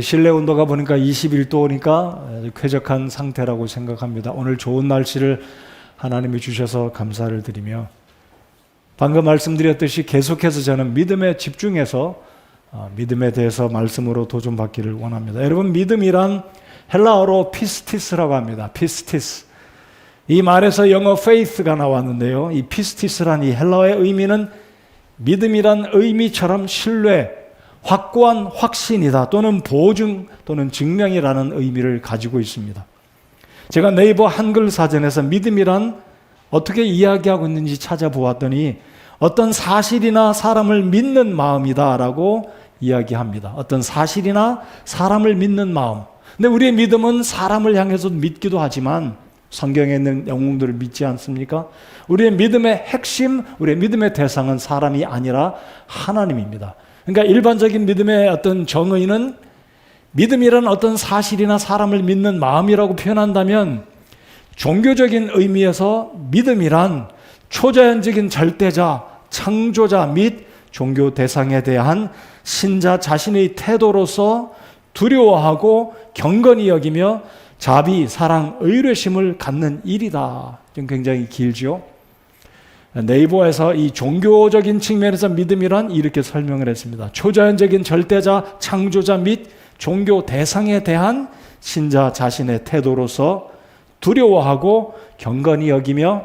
실내 온도가 보니까 21도니까 쾌적한 상태라고 생각합니다. 오늘 좋은 날씨를 하나님이 주셔서 감사를 드리며, 방금 말씀드렸듯이 계속해서 저는 믿음에 집중해서 믿음에 대해서 말씀으로 도전받기를 원합니다. 여러분, 믿음이란 헬라어로 피스티스라고 합니다. 피스티스. 이 말에서 영어 faith가 나왔는데요, 이 피스티스란 이 헬라어의 의미는 믿음이란 의미처럼 신뢰, 확고한 확신이다 또는 보증 또는 증명이라는 의미를 가지고 있습니다. 제가 네이버 한글 사전에서 믿음이란 어떻게 이야기하고 있는지 찾아보았더니 어떤 사실이나 사람을 믿는 마음이다 라고 이야기합니다. 어떤 사실이나 사람을 믿는 마음. 근데 우리의 믿음은 사람을 향해서 믿기도 하지만 성경에 있는 영웅들을 믿지 않습니까? 우리의 믿음의 핵심, 우리의 믿음의 대상은 사람이 아니라 하나님입니다. 그러니까 일반적인 믿음의 어떤 정의는 믿음이란 어떤 사실이나 사람을 믿는 마음이라고 표현한다면, 종교적인 의미에서 믿음이란 초자연적인 절대자, 창조자 및 종교 대상에 대한 신자 자신의 태도로서 두려워하고 경건히 여기며 자비, 사랑, 의뢰심을 갖는 일이다. 좀 굉장히 길죠. 네이버에서 이 종교적인 측면에서 믿음이란 이렇게 설명을 했습니다. 초자연적인 절대자, 창조자 및 종교 대상에 대한 신자 자신의 태도로서 두려워하고 경건히 여기며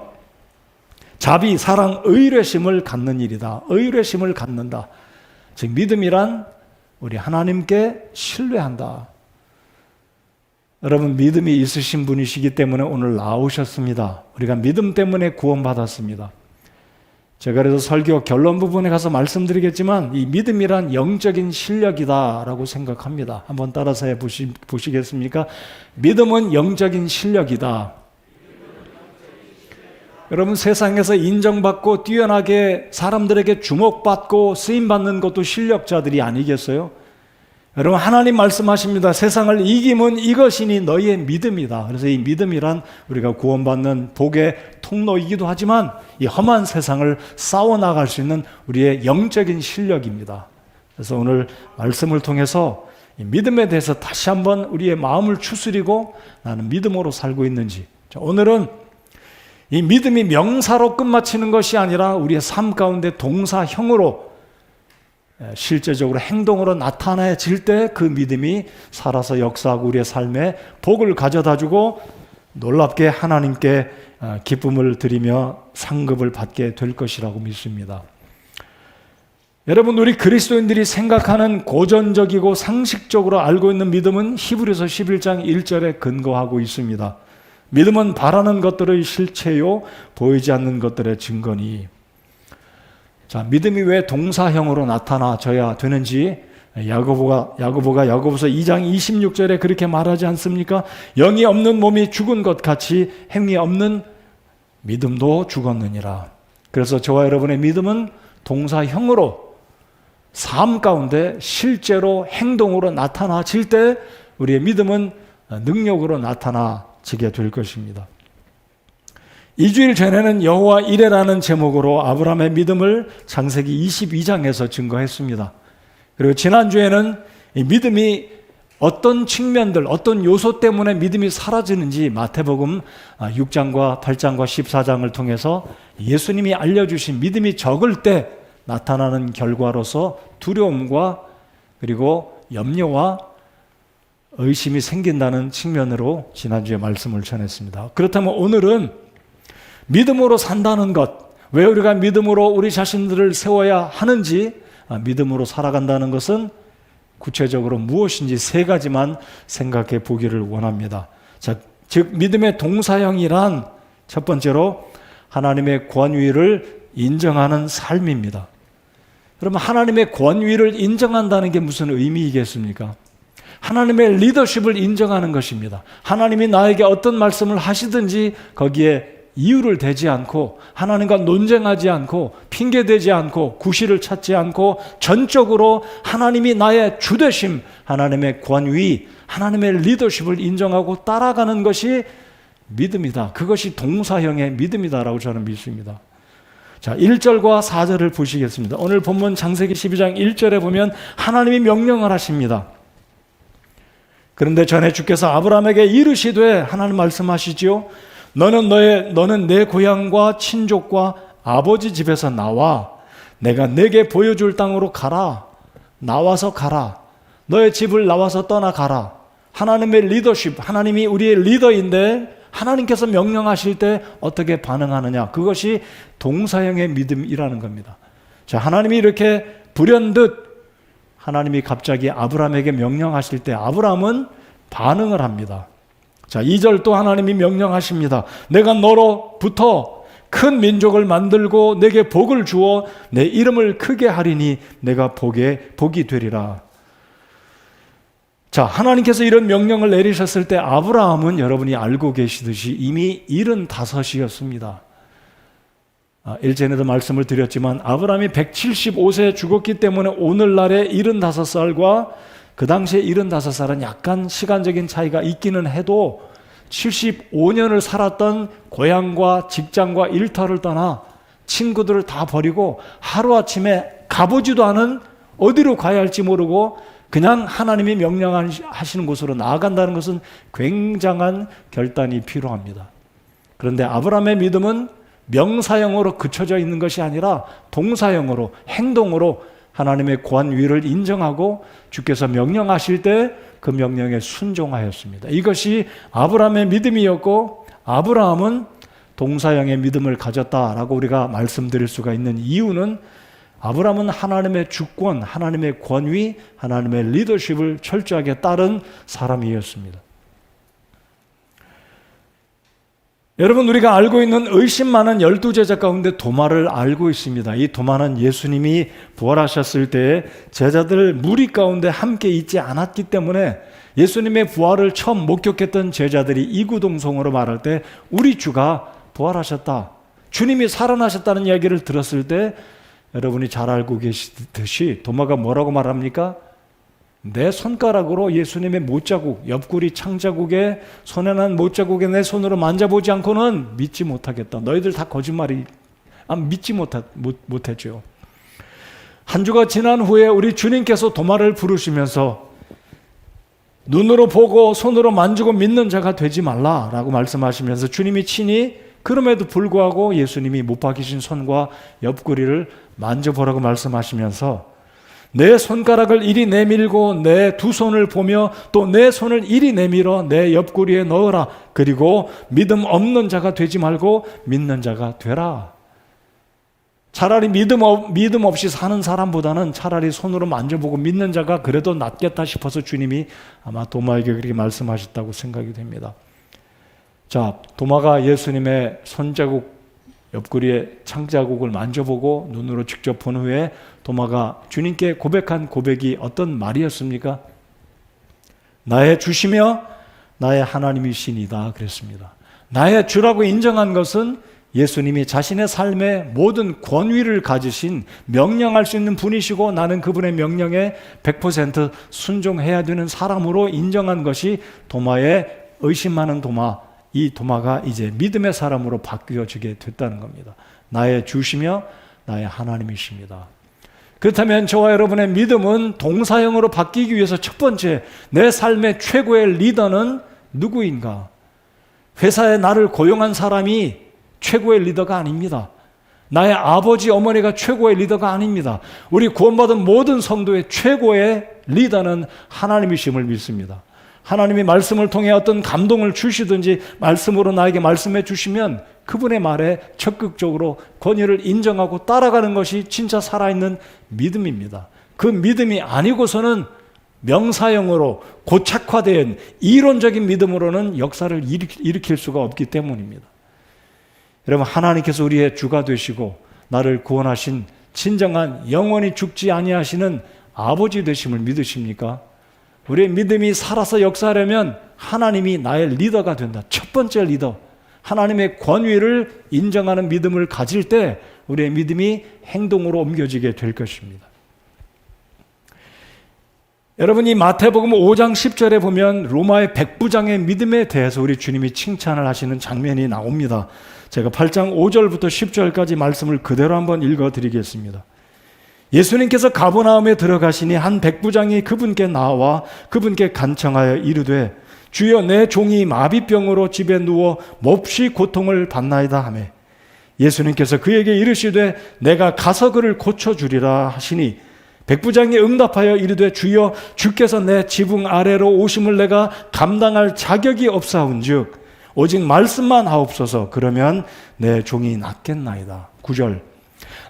자비, 사랑, 의뢰심을 갖는 일이다. 의뢰심을 갖는다. 즉 믿음이란 우리 하나님께 신뢰한다. 여러분, 믿음이 있으신 분이시기 때문에 오늘 나오셨습니다. 우리가 믿음 때문에 구원받았습니다. 제가 그래서 설교 결론 부분에 가서 말씀드리겠지만 이 믿음이란 영적인 실력이다라고 생각합니다. 한번 따라서 보시겠습니까? 믿음은 영적인 실력이다. 여러분, 세상에서 인정받고 뛰어나게 사람들에게 주목받고 쓰임받는 것도 실력자들이 아니겠어요? 여러분, 하나님 말씀하십니다. 세상을 이김은 이것이니 너희의 믿음이다. 그래서 이 믿음이란 우리가 구원받는 복의 통로이기도 하지만 이 험한 세상을 싸워나갈 수 있는 우리의 영적인 실력입니다. 그래서 오늘 말씀을 통해서 이 믿음에 대해서 다시 한번 우리의 마음을 추스리고 나는 믿음으로 살고 있는지, 오늘은 이 믿음이 명사로 끝마치는 것이 아니라 우리의 삶 가운데 동사형으로 실제적으로 행동으로 나타나질 때 그 믿음이 살아서 역사하고 우리의 삶에 복을 가져다주고 놀랍게 하나님께 기쁨을 드리며 상급을 받게 될 것이라고 믿습니다. 여러분, 우리 그리스도인들이 생각하는 고전적이고 상식적으로 알고 있는 믿음은 히브리서 11장 1절에 근거하고 있습니다. 믿음은 바라는 것들의 실체요 보이지 않는 것들의 증거니. 자, 믿음이 왜 동사형으로 나타나져야 되는지 야고보가 야고보서 2장 26절에 그렇게 말하지 않습니까? 영이 없는 몸이 죽은 것 같이 행위 없는 믿음도 죽었느니라. 그래서 저와 여러분의 믿음은 동사형으로 삶 가운데 실제로 행동으로 나타나질 때 우리의 믿음은 능력으로 나타나지게 될 것입니다. 2주일 전에는 여호와 이레라는 제목으로 아브라함의 믿음을 창세기 22장에서 증거했습니다. 그리고 지난주에는 이 믿음이 어떤 측면들, 어떤 요소 때문에 믿음이 사라지는지 마태복음 6장과 8장과 14장을 통해서 예수님이 알려주신 믿음이 적을 때 나타나는 결과로서 두려움과 그리고 염려와 의심이 생긴다는 측면으로 지난주에 말씀을 전했습니다. 그렇다면 오늘은 믿음으로 산다는 것, 왜 우리가 믿음으로 우리 자신들을 세워야 하는지, 믿음으로 살아간다는 것은 구체적으로 무엇인지 세 가지만 생각해 보기를 원합니다. 자, 즉 믿음의 동사형이란 첫 번째로 하나님의 권위를 인정하는 삶입니다. 그러면 하나님의 권위를 인정한다는 게 무슨 의미이겠습니까? 하나님의 리더십을 인정하는 것입니다. 하나님이 나에게 어떤 말씀을 하시든지 거기에 이유를 대지 않고 하나님과 논쟁하지 않고 핑계대지 않고 구실을 찾지 않고 전적으로 하나님이 나의 주되심, 하나님의 권위, 하나님의 리더십을 인정하고 따라가는 것이 믿음이다. 그것이 동사형의 믿음이다라고 저는 믿습니다. 자, 1절과 4절을 보시겠습니다. 오늘 본문 창세기 12장 1절에 보면 하나님이 명령을 하십니다. 그런데 전에 주께서 아브라함에게 이르시되 하나님 말씀하시지요. 너는 내 고향과 친족과 아버지 집에서 나와 내가 내게 보여줄 땅으로 가라. 나와서 가라. 너의 집을 나와서 떠나가라. 하나님의 리더십, 하나님이 우리의 리더인데 하나님께서 명령하실 때 어떻게 반응하느냐, 그것이 동사형의 믿음이라는 겁니다. 자, 하나님이 이렇게 불현듯 하나님이 갑자기 아브라함에게 명령하실 때 아브라함은 반응을 합니다. 자, 2절 또 하나님이 명령하십니다. 내가 너로부터 큰 민족을 만들고 내게 복을 주어 내 이름을 크게 하리니 내가 복이 되리라. 자, 하나님께서 이런 명령을 내리셨을 때 아브라함은 여러분이 알고 계시듯이 이미 75이었습니다. 일전에도 말씀을 드렸지만 아브라함이 175세에 죽었기 때문에 오늘날의 75살과 그 당시에 75살은 약간 시간적인 차이가 있기는 해도 75년을 살았던 고향과 직장과 일터를 떠나 친구들을 다 버리고 하루아침에 가보지도 않은 어디로 가야 할지 모르고 그냥 하나님이 명령하시는 곳으로 나아간다는 것은 굉장한 결단이 필요합니다. 그런데 아브라함의 믿음은 명사형으로 그쳐져 있는 것이 아니라 동사형으로, 행동으로 하나님의 권위를 인정하고 주께서 명령하실 때 그 명령에 순종하였습니다. 이것이 아브라함의 믿음이었고 아브라함은 동사형의 믿음을 가졌다라고 우리가 말씀드릴 수가 있는 이유는 아브라함은 하나님의 주권, 하나님의 권위, 하나님의 리더십을 철저하게 따른 사람이었습니다. 여러분, 우리가 알고 있는 의심 많은 12제자 가운데 도마를 알고 있습니다. 이 도마는 예수님이 부활하셨을 때 제자들 무리 가운데 함께 있지 않았기 때문에 예수님의 부활을 처음 목격했던 제자들이 이구동성으로 말할 때 우리 주가 부활하셨다, 주님이 살아나셨다는 이야기를 들었을 때 여러분이 잘 알고 계시듯이 도마가 뭐라고 말합니까? 내 손가락으로 예수님의 못자국, 옆구리 창자국에 손에 난 못자국에 내 손으로 만져보지 않고는 믿지 못하겠다. 너희들 다 거짓말이, 믿지 못했죠. 한 주가 지난 후에 우리 주님께서 도마를 부르시면서 눈으로 보고 손으로 만지고 믿는 자가 되지 말라라고 말씀하시면서 주님이 친히 그럼에도 불구하고 예수님이 못 박히신 손과 옆구리를 만져보라고 말씀하시면서 내 손가락을 이리 내밀고 내 두 손을 보며 또 내 손을 이리 내밀어 내 옆구리에 넣어라. 그리고 믿음 없는 자가 되지 말고 믿는 자가 되라. 차라리 믿음 없이 사는 사람보다는 차라리 손으로 만져보고 믿는 자가 그래도 낫겠다 싶어서 주님이 아마 도마에게 그렇게 말씀하셨다고 생각이 됩니다. 자, 도마가 예수님의 손자국, 옆구리에 창자국을 만져보고 눈으로 직접 본 후에 도마가 주님께 고백한 고백이 어떤 말이었습니까? 나의 주시며 나의 하나님이시니다 그랬습니다. 나의 주라고 인정한 것은 예수님이 자신의 삶의 모든 권위를 가지신, 명령할 수 있는 분이시고 나는 그분의 명령에 100% 순종해야 되는 사람으로 인정한 것이 도마의 의심 많은 도마, 이 도마가 이제 믿음의 사람으로 바뀌어지게 됐다는 겁니다. 나의 주시며 나의 하나님이십니다. 그렇다면 저와 여러분의 믿음은 동사형으로 바뀌기 위해서 첫 번째, 내 삶의 최고의 리더는 누구인가? 회사에 나를 고용한 사람이 최고의 리더가 아닙니다. 나의 아버지, 어머니가 최고의 리더가 아닙니다. 우리 구원받은 모든 성도의 최고의 리더는 하나님이심을 믿습니다. 하나님이 말씀을 통해 어떤 감동을 주시든지 말씀으로 나에게 말씀해 주시면 그분의 말에 적극적으로 권위를 인정하고 따라가는 것이 진짜 살아있는 믿음입니다. 그 믿음이 아니고서는 명사형으로 고착화된 이론적인 믿음으로는 역사를 일으킬 수가 없기 때문입니다. 여러분, 하나님께서 우리의 주가 되시고 나를 구원하신 진정한 영원히 죽지 아니하시는 아버지 되심을 믿으십니까? 우리의 믿음이 살아서 역사하려면 하나님이 나의 리더가 된다. 첫 번째 리더, 하나님의 권위를 인정하는 믿음을 가질 때 우리의 믿음이 행동으로 옮겨지게 될 것입니다. 여러분이 마태복음 5장 10절에 보면 로마의 백부장의 믿음에 대해서 우리 주님이 칭찬을 하시는 장면이 나옵니다. 제가 8장 5절부터 10절까지 말씀을 그대로 한번 읽어드리겠습니다. 예수님께서 가버나움에 들어가시니 한 백부장이 그분께 나와 그분께 간청하여 이르되 주여 내 종이 마비병으로 집에 누워 몹시 고통을 받나이다 하며 예수님께서 그에게 이르시되 내가 가서 그를 고쳐주리라 하시니 백부장이 응답하여 이르되 주여 주께서 내 지붕 아래로 오심을 내가 감당할 자격이 없사온즉 오직 말씀만 하옵소서. 그러면 내 종이 낫겠나이다. 9절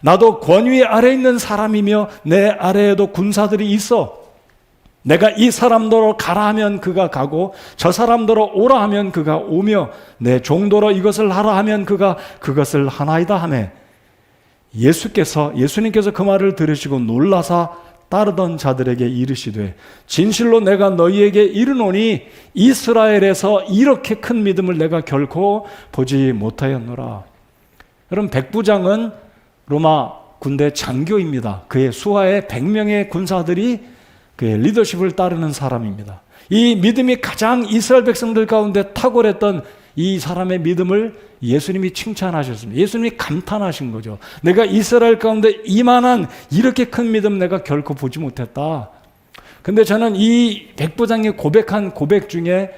나도 권위 아래 있는 사람이며 내 아래에도 군사들이 있어 내가 이 사람더러 가라 하면 그가 가고 저 사람더러 오라 하면 그가 오며 내 종더러 이것을 하라 하면 그가 그것을 하나이다 하며 예수님께서 그 말을 들으시고 놀라사 따르던 자들에게 이르시되 진실로 내가 너희에게 이르노니 이스라엘에서 이렇게 큰 믿음을 내가 결코 보지 못하였노라. 여러분 백부장은 로마 군대 장교입니다. 그의 수하에 100명의 군사들이 그의 리더십을 따르는 사람입니다. 이 믿음이 가장 이스라엘 백성들 가운데 탁월했던 이 사람의 믿음을 예수님이 칭찬하셨습니다. 예수님이 감탄하신 거죠. 내가 이스라엘 가운데 이만한 이렇게 큰 믿음 내가 결코 보지 못했다. 근데 저는 이 백부장이 고백한 고백 중에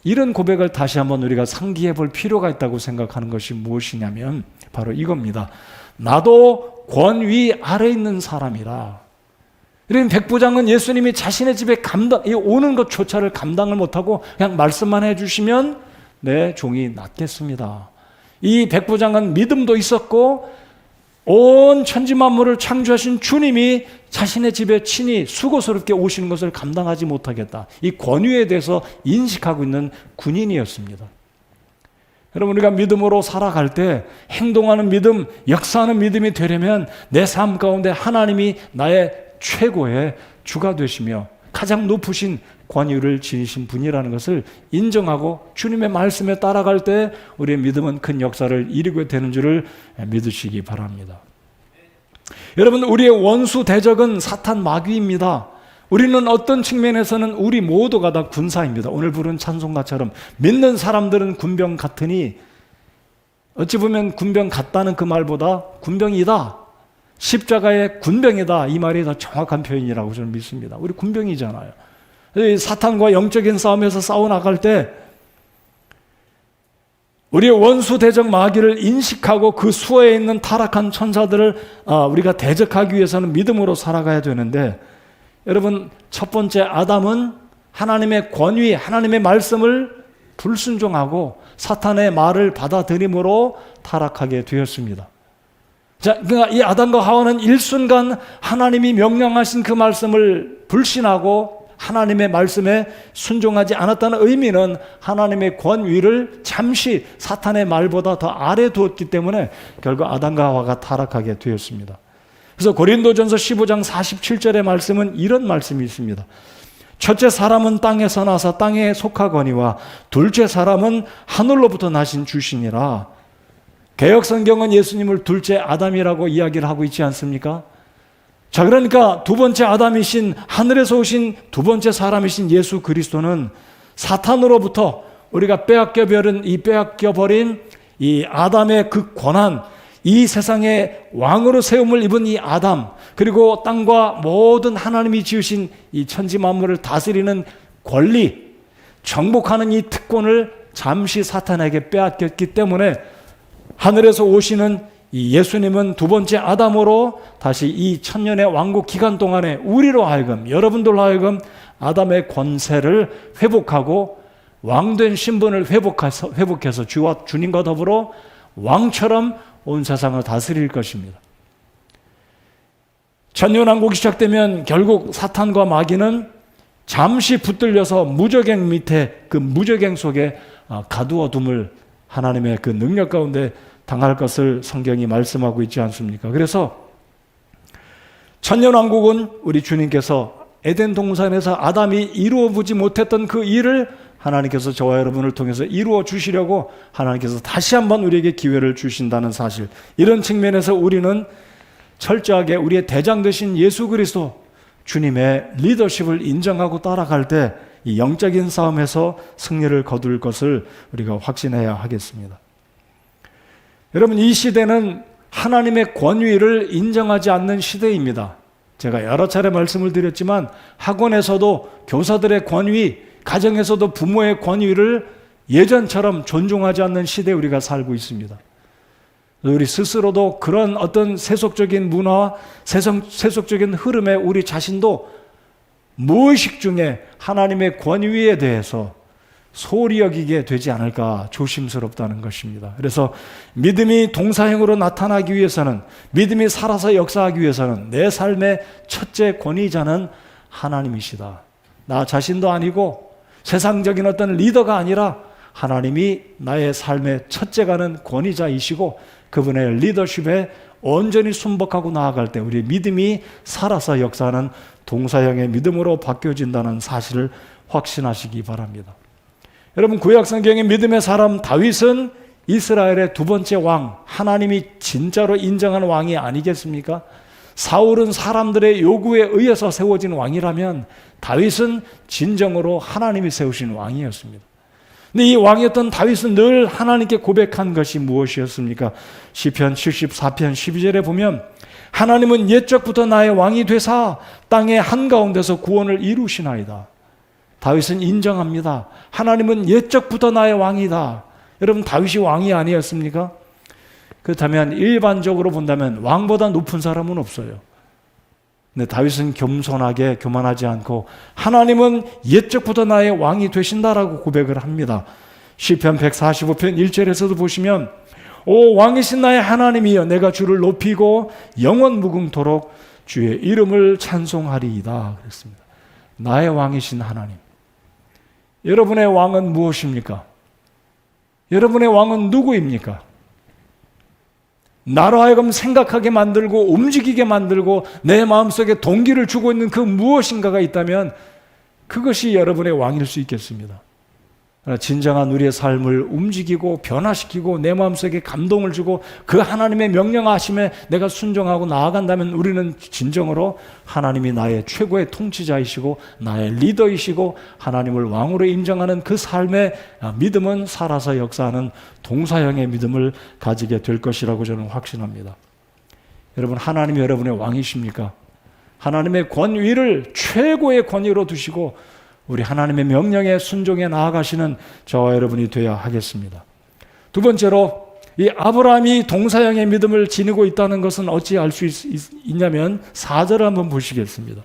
이런 고백을 다시 한번 우리가 상기해 볼 필요가 있다고 생각하는 것이 무엇이냐면 바로 이겁니다. 나도 권위 아래 있는 사람이라. 이런 백부장은 예수님이 자신의 집에 오는 것조차를 감당을 못하고 그냥 말씀만 해주시면 내 종이 낫겠습니다. 이 백부장은 믿음도 있었고 온 천지 만물을 창조하신 주님이 자신의 집에 친히 수고스럽게 오시는 것을 감당하지 못하겠다. 이 권위에 대해서 인식하고 있는 군인이었습니다. 여러분 우리가 믿음으로 살아갈 때 행동하는 믿음, 역사하는 믿음이 되려면 내 삶 가운데 하나님이 나의 최고의 주가 되시며 가장 높으신 권위를 지니신 분이라는 것을 인정하고 주님의 말씀에 따라갈 때 우리의 믿음은 큰 역사를 이루게 되는 줄을 믿으시기 바랍니다. 여러분 우리의 원수 대적은 사탄 마귀입니다. 우리는 어떤 측면에서는 우리 모두가 다 군사입니다. 오늘 부른 찬송가처럼 믿는 사람들은 군병 같으니 어찌 보면 군병 같다는 그 말보다 군병이다. 십자가의 군병이다. 이 말이 더 정확한 표현이라고 저는 믿습니다. 우리 군병이잖아요. 사탄과 영적인 싸움에서 싸워나갈 때 우리의 원수 대적 마귀를 인식하고 그 수하에 있는 타락한 천사들을 우리가 대적하기 위해서는 믿음으로 살아가야 되는데 여러분 첫 번째 아담은 하나님의 권위, 하나님의 말씀을 불순종하고 사탄의 말을 받아들임으로 타락하게 되었습니다. 자, 그러니까 이 아담과 하와는 일순간 하나님이 명령하신 그 말씀을 불신하고 하나님의 말씀에 순종하지 않았다는 의미는 하나님의 권위를 잠시 사탄의 말보다 더 아래 두었기 때문에 결국 아담과 하와가 타락하게 되었습니다. 그래서 고린도전서 15장 47절의 말씀은 이런 말씀이 있습니다. 첫째 사람은 땅에서 나서 땅에 속하거니와 둘째 사람은 하늘로부터 나신 주시니라. 개역성경은 예수님을 둘째 아담이라고 이야기를 하고 있지 않습니까? 자, 그러니까 두 번째 아담이신 하늘에서 오신 두 번째 사람이신 예수 그리스도는 사탄으로부터 우리가 빼앗겨버린 이 아담의 그 권한, 이 세상의 왕으로 세움을 입은 이 아담, 그리고 땅과 모든 하나님이 지으신 이 천지 만물을 다스리는 권리, 정복하는 이 특권을 잠시 사탄에게 빼앗겼기 때문에 하늘에서 오시는 이 예수님은 두 번째 아담으로 다시 이 천년의 왕국 기간 동안에 우리로 하여금, 여러분들로 하여금 아담의 권세를 회복하고 왕된 신분을 회복해서 주와 주님과 더불어 왕처럼 온 세상을 다스릴 것입니다. 천년왕국이 시작되면 결국 사탄과 마귀는 잠시 붙들려서 무저갱 밑에 그 무저갱 속에 가두어둠을 하나님의 그 능력 가운데 당할 것을 성경이 말씀하고 있지 않습니까? 그래서 천년왕국은 우리 주님께서 에덴 동산에서 아담이 이루어 보지 못했던 그 일을 하나님께서 저와 여러분을 통해서 이루어 주시려고 하나님께서 다시 한번 우리에게 기회를 주신다는 사실, 이런 측면에서 우리는 철저하게 우리의 대장 되신 예수 그리스도 주님의 리더십을 인정하고 따라갈 때 이 영적인 싸움에서 승리를 거둘 것을 우리가 확신해야 하겠습니다. 여러분 이 시대는 하나님의 권위를 인정하지 않는 시대입니다. 제가 여러 차례 말씀을 드렸지만 학원에서도 교사들의 권위, 가정에서도 부모의 권위를 예전처럼 존중하지 않는 시대에 우리가 살고 있습니다. 우리 스스로도 그런 어떤 세속적인 문화, 세속적인 흐름에 우리 자신도 무의식 중에 하나님의 권위에 대해서 소홀히 여기게 되지 않을까 조심스럽다는 것입니다. 그래서 믿음이 동사형으로 나타나기 위해서는, 믿음이 살아서 역사하기 위해서는 내 삶의 첫째 권위자는 하나님이시다. 나 자신도 아니고 세상적인 어떤 리더가 아니라 하나님이 나의 삶의 첫째가는 권위자이시고 그분의 리더십에 온전히 순복하고 나아갈 때 우리 믿음이 살아서 역사하는 동사형의 믿음으로 바뀌어진다는 사실을 확신하시기 바랍니다. 여러분, 구약성경의 믿음의 사람 다윗은 이스라엘의 두 번째 왕, 하나님이 진짜로 인정한 왕이 아니겠습니까? 사울은 사람들의 요구에 의해서 세워진 왕이라면 다윗은 진정으로 하나님이 세우신 왕이었습니다. 근데 이 왕이었던 다윗은 늘 하나님께 고백한 것이 무엇이었습니까? 시편 74편 12절에 보면 하나님은 옛적부터 나의 왕이 되사 땅의 한가운데서 구원을 이루시나이다. 다윗은 인정합니다. 하나님은 옛적부터 나의 왕이다. 여러분, 다윗이 왕이 아니었습니까? 그렇다면 일반적으로 본다면 왕보다 높은 사람은 없어요. 근데 다윗은 겸손하게 교만하지 않고 하나님은 옛적부터 나의 왕이 되신다라고 고백을 합니다. 시편 145편 1절에서도 보시면 오 왕이신 나의 하나님이여 내가 주를 높이고 영원 무궁토록 주의 이름을 찬송하리이다 그랬습니다. 나의 왕이신 하나님. 여러분의 왕은 무엇입니까? 여러분의 왕은 누구입니까? 나로 하여금 생각하게 만들고 움직이게 만들고 내 마음속에 동기를 주고 있는 그 무엇인가가 있다면 그것이 여러분의 왕일 수 있겠습니다. 진정한 우리의 삶을 움직이고 변화시키고 내 마음속에 감동을 주고 그 하나님의 명령하심에 내가 순종하고 나아간다면 우리는 진정으로 하나님이 나의 최고의 통치자이시고 나의 리더이시고 하나님을 왕으로 인정하는 그 삶의 믿음은 살아서 역사하는 동사형의 믿음을 가지게 될 것이라고 저는 확신합니다. 여러분, 하나님이 여러분의 왕이십니까? 하나님의 권위를 최고의 권위로 두시고 우리 하나님의 명령에 순종해 나아가시는 저와 여러분이 되어야 하겠습니다. 두 번째로 이 아브라함이 동사형의 믿음을 지니고 있다는 것은 어찌 알 수 있냐면 4절을 한번 보시겠습니다.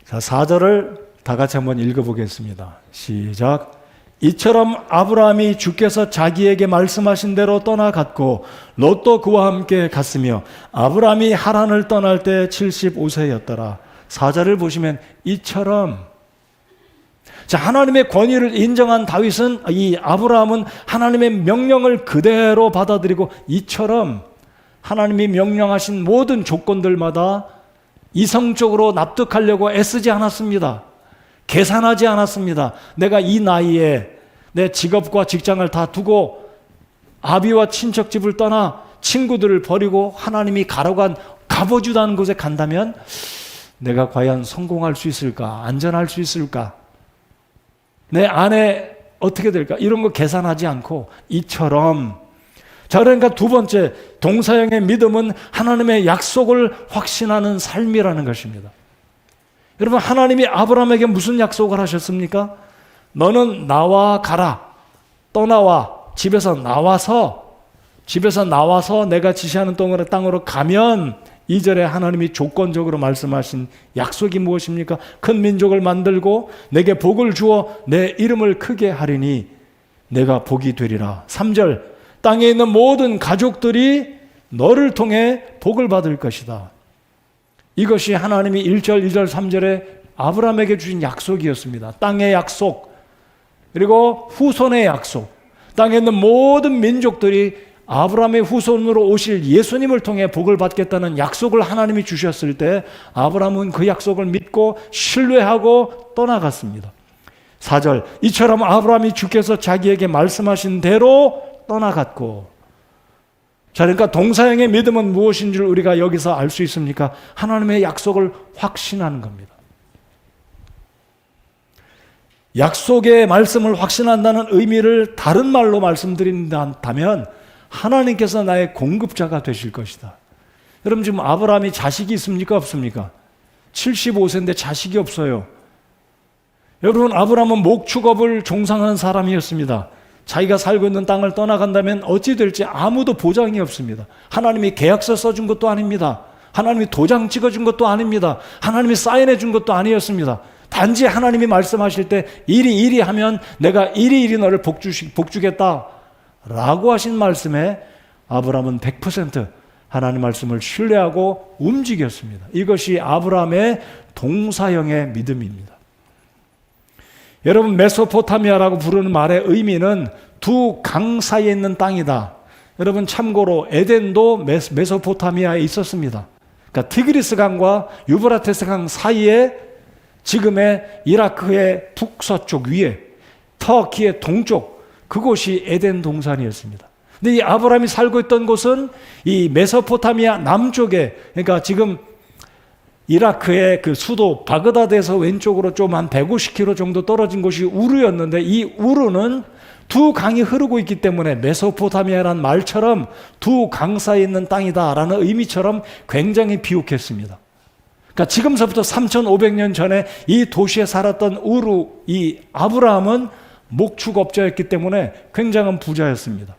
자, 4절을 다 같이 한번 읽어보겠습니다. 시작. 이처럼 아브라함이 주께서 자기에게 말씀하신 대로 떠나갔고 롯도 그와 함께 갔으며 아브라함이 하란을 떠날 때 75세였더라. 4절을 보시면 이처럼, 자, 하나님의 권위를 인정한 다윗은, 이 아브라함은 하나님의 명령을 그대로 받아들이고 이처럼 하나님이 명령하신 모든 조건들마다 이성적으로 납득하려고 애쓰지 않았습니다. 계산하지 않았습니다. 내가 이 나이에 내 직업과 직장을 다 두고 아비와 친척집을 떠나 친구들을 버리고 하나님이 가라고 한 가보지도 곳에 간다면 내가 과연 성공할 수 있을까? 안전할 수 있을까? 내 아내 어떻게 될까? 이런 거 계산하지 않고 이처럼. 자, 그러니까 두 번째, 동사형의 믿음은 하나님의 약속을 확신하는 삶이라는 것입니다. 여러분, 하나님이 아브라함에게 무슨 약속을 하셨습니까? 너는 나와 가라. 떠나와. 집에서 나와서 내가 지시하는 땅으로 가면 2절에 하나님이 조건적으로 말씀하신 약속이 무엇입니까? 큰 민족을 만들고 내게 복을 주어 내 이름을 크게 하리니 내가 복이 되리라. 3절, 땅에 있는 모든 가족들이 너를 통해 복을 받을 것이다. 이것이 하나님이 1절, 2절, 3절에 아브라함에게 주신 약속이었습니다. 땅의 약속, 그리고 후손의 약속. 땅에 있는 모든 민족들이 아브라함의 후손으로 오실 예수님을 통해 복을 받겠다는 약속을 하나님이 주셨을 때 아브라함은 그 약속을 믿고 신뢰하고 떠나갔습니다. 4절, 이처럼 아브라함이 주께서 자기에게 말씀하신 대로 떠나갔고. 자, 그러니까 동사형의 믿음은 무엇인 줄 우리가 여기서 알 수 있습니까? 하나님의 약속을 확신하는 겁니다. 약속의 말씀을 확신한다는 의미를 다른 말로 말씀드린다면 하나님께서 나의 공급자가 되실 것이다. 여러분 지금 아브라함이 자식이 있습니까? 없습니까? 75세인데 자식이 없어요. 여러분 아브라함은 목축업을 종상하는 사람이었습니다. 자기가 살고 있는 땅을 떠나간다면 어찌 될지 아무도 보장이 없습니다. 하나님이 계약서 써준 것도 아닙니다. 하나님이 도장 찍어준 것도 아닙니다. 하나님이 사인해 준 것도 아니었습니다. 단지 하나님이 말씀하실 때 이리 하면 내가 이리 너를 복주겠다 라고 하신 말씀에 아브라함은 100% 하나님 말씀을 신뢰하고 움직였습니다. 이것이 아브라함의 동사형의 믿음입니다. 여러분 메소포타미아라고 부르는 말의 의미는 두 강 사이에 있는 땅이다. 여러분 참고로 에덴도 메소포타미아에 있었습니다. 그러니까 티그리스 강과 유브라테스 강 사이에 지금의 이라크의 북서쪽 위에 터키의 동쪽 그곳이 에덴 동산이었습니다. 근데 이 아브라함이 살고 있던 곳은 이 메소포타미아 남쪽에 그러니까 지금 이라크의 그 수도 바그다드에서 왼쪽으로 좀 한 150km 정도 떨어진 곳이 우르였는데 이 우르는 두 강이 흐르고 있기 때문에 메소포타미아라는 말처럼 두 강 사이에 있는 땅이다라는 의미처럼 굉장히 비옥했습니다. 그러니까 지금서부터 3,500년 전에 이 도시에 살았던 우르, 이 아브라함은 목축업자였기 때문에 굉장한 부자였습니다.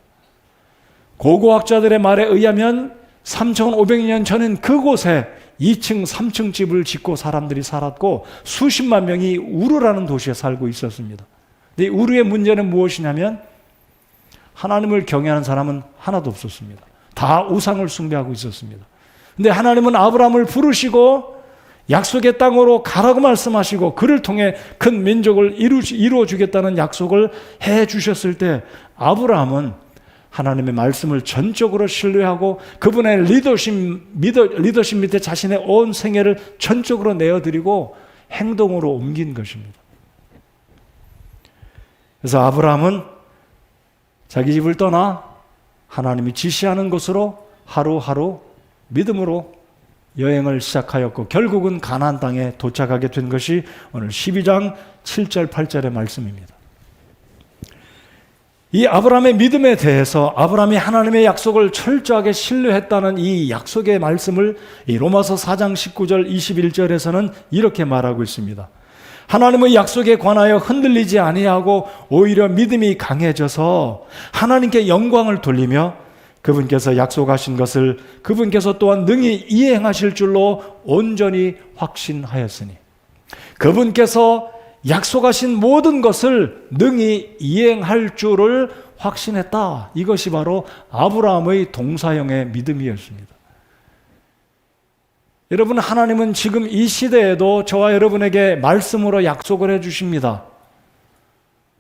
고고학자들의 말에 의하면 3,500년 전엔 그곳에 2층, 3층 집을 짓고 사람들이 살았고 수십만 명이 우르라는 도시에 살고 있었습니다. 근데 우르의 문제는 무엇이냐면 하나님을 경외하는 사람은 하나도 없었습니다. 다 우상을 숭배하고 있었습니다. 근데 하나님은 아브라함을 부르시고 약속의 땅으로 가라고 말씀하시고 그를 통해 큰 민족을 이루어 주겠다는 약속을 해 주셨을 때 아브라함은 하나님의 말씀을 전적으로 신뢰하고 그분의 리더십 밑에 자신의 온 생애를 전적으로 내어드리고 행동으로 옮긴 것입니다. 그래서 아브라함은 자기 집을 떠나 하나님이 지시하는 곳으로 하루하루 믿음으로 여행을 시작하였고 결국은 가나안 땅에 도착하게 된 것이 오늘 12장 7절 8절의 말씀입니다. 이 아브라함의 믿음에 대해서 아브라함이 하나님의 약속을 철저하게 신뢰했다는 이 약속의 말씀을 이 로마서 4장 19절 21절에서는 이렇게 말하고 있습니다. 하나님의 약속에 관하여 흔들리지 아니하고 오히려 믿음이 강해져서 하나님께 영광을 돌리며 그분께서 약속하신 것을 그분께서 또한 능히 이행하실 줄로 온전히 확신하였으니 그분께서 약속하신 모든 것을 능히 이행할 줄을 확신했다. 이것이 바로 아브라함의 동사형의 믿음이었습니다. 여러분 하나님은 지금 이 시대에도 저와 여러분에게 말씀으로 약속을 해 주십니다.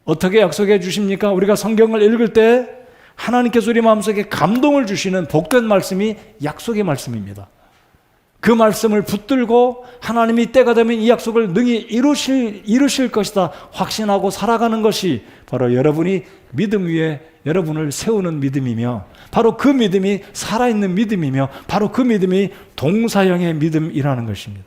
어떻게 약속해 주십니까? 우리가 성경을 읽을 때 하나님께서 우리 마음속에 감동을 주시는 복된 말씀이 약속의 말씀입니다. 그 말씀을 붙들고 하나님이 때가 되면 이 약속을 능히 이루실 것이다 확신하고 살아가는 것이 바로 여러분이 믿음 위에 여러분을 세우는 믿음이며 바로 그 믿음이 살아있는 믿음이며 바로 그 믿음이 동사형의 믿음이라는 것입니다.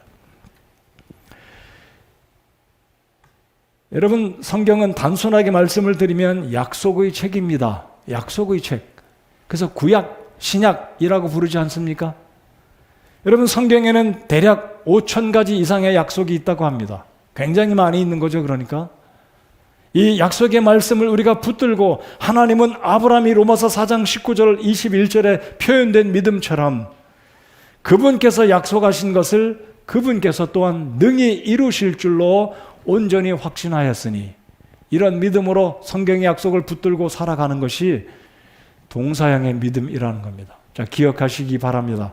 여러분 성경은 단순하게 말씀을 드리면 약속의 책입니다. 약속의 책. 그래서 구약, 신약이라고 부르지 않습니까? 여러분 성경에는 대략 5,000가지 이상의 약속이 있다고 합니다. 굉장히 많이 있는 거죠. 그러니까 이 약속의 말씀을 우리가 붙들고 하나님은 아브라함이 로마서 4장 19절 21절에 표현된 믿음처럼 그분께서 약속하신 것을 그분께서 또한 능히 이루실 줄로 온전히 확신하였으니 이런 믿음으로 성경의 약속을 붙들고 살아가는 것이 동사형의 믿음이라는 겁니다. 자, 기억하시기 바랍니다.